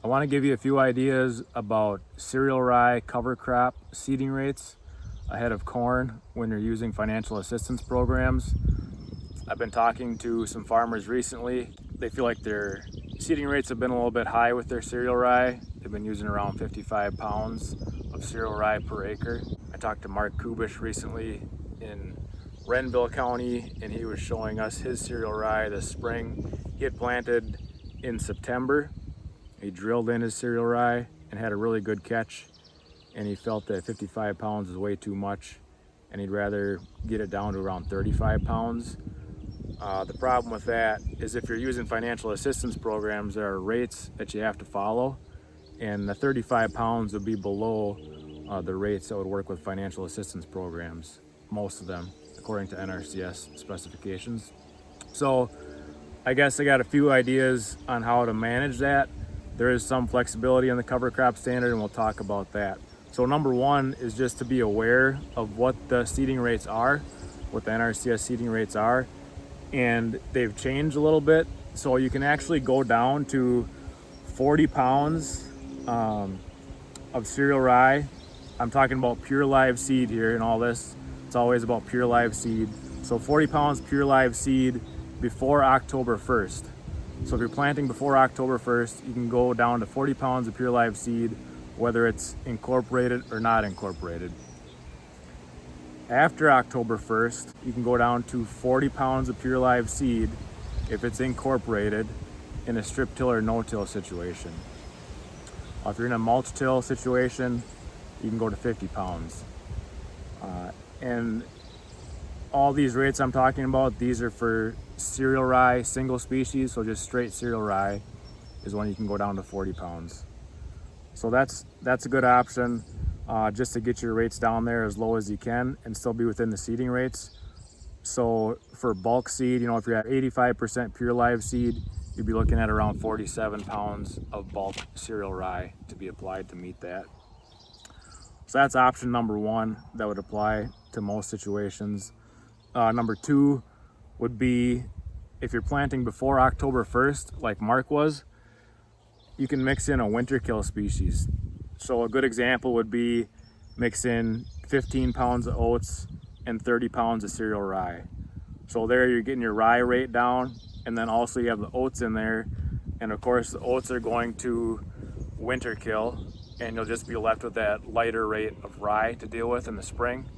I want to give you a few ideas about cereal rye cover crop seeding rates ahead of corn when you're using financial assistance programs. I've been talking to some farmers recently. They feel like their seeding rates have been a little bit high with their cereal rye. They've been using around 55 pounds of cereal rye per acre. I talked to Mark Kubish recently in Renville County, and he was showing us his cereal rye this spring. He had planted in September. He drilled in his cereal rye and had a really good catch, and he felt that 55 pounds is way too much, and he'd rather get it down to around 35 pounds. The problem with that is if you're using financial assistance programs, there are rates that you have to follow, and the 35 pounds would be below the rates that would work with financial assistance programs, most of them, according to NRCS specifications. So I guess I got a few ideas on how to manage that. There is some flexibility in the cover crop standard, and we'll talk about that. So number one is just to be aware of what the seeding rates are, what the NRCS seeding rates are, and they've changed a little bit. So you can actually go down to 40 pounds of cereal rye. I'm talking about pure live seed here and all this. It's always about pure live seed. So 40 pounds pure live seed before October 1st. So if you're planting before October 1st, you can go down to 40 pounds of pure live seed, whether it's incorporated or not incorporated. After October 1st, you can go down to 40 pounds of pure live seed if it's incorporated in a strip till or no-till situation. If you're in a mulch till situation, you can go to 50 pounds. And all these rates I'm talking about, these are for cereal rye single species, so just straight cereal rye is when you can go down to 40 pounds. So that's a good option, just to get your rates down there as low as you can and still be within the seeding rates. So for bulk seed, if you're at 85% pure live seed, you'd be looking at around 47 pounds of bulk cereal rye to be applied to meet that. So that's option number one that would apply to most situations. Number two would be if you're planting before October 1st, like Mark was, you can mix in a winter kill species. So a good example would be mix in 15 pounds of oats and 30 pounds of cereal rye. So there you're getting your rye rate down, and then also you have the oats in there. And of course the oats are going to winter kill, and you'll just be left with that lighter rate of rye to deal with in the spring.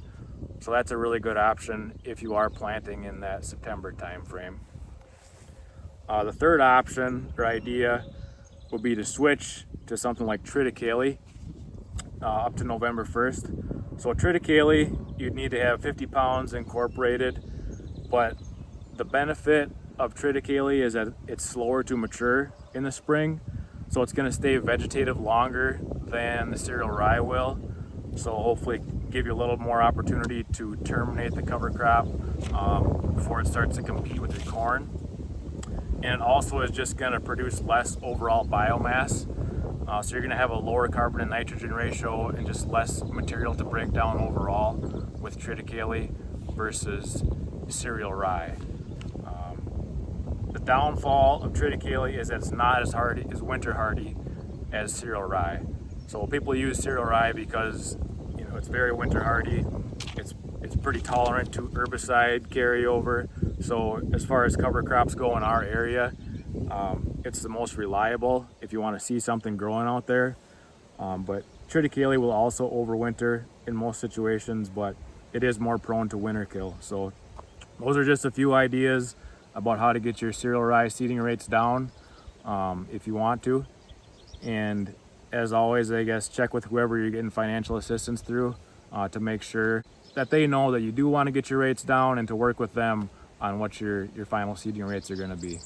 So that's a really good option if you are planting in that September time frame. The third option or idea would be to switch to something like triticale up to November 1st. So triticale, you'd need to have 50 pounds incorporated, but the benefit of triticale is that it's slower to mature in the spring, so it's going to stay vegetative longer than the cereal rye will. So hopefully give you a little more opportunity to terminate the cover crop before it starts to compete with your corn. And it also is just going to produce less overall biomass. So you're going to have a lower carbon and nitrogen ratio and just less material to break down overall with triticale versus cereal rye. The downfall of triticale is that it's not as hardy, as winter hardy as cereal rye. So people use cereal rye because it's very winter hardy. It's pretty tolerant to herbicide carryover. So as far as cover crops go in our area, it's the most reliable if you want to see something growing out there. But triticale will also overwinter in most situations, but it is more prone to winter kill. So those are just a few ideas about how to get your cereal rye seeding rates down if you want to. And as always, I guess check with whoever you're getting financial assistance through to make sure that they know that you do want to get your rates down and to work with them on what your final seeding rates are going to be.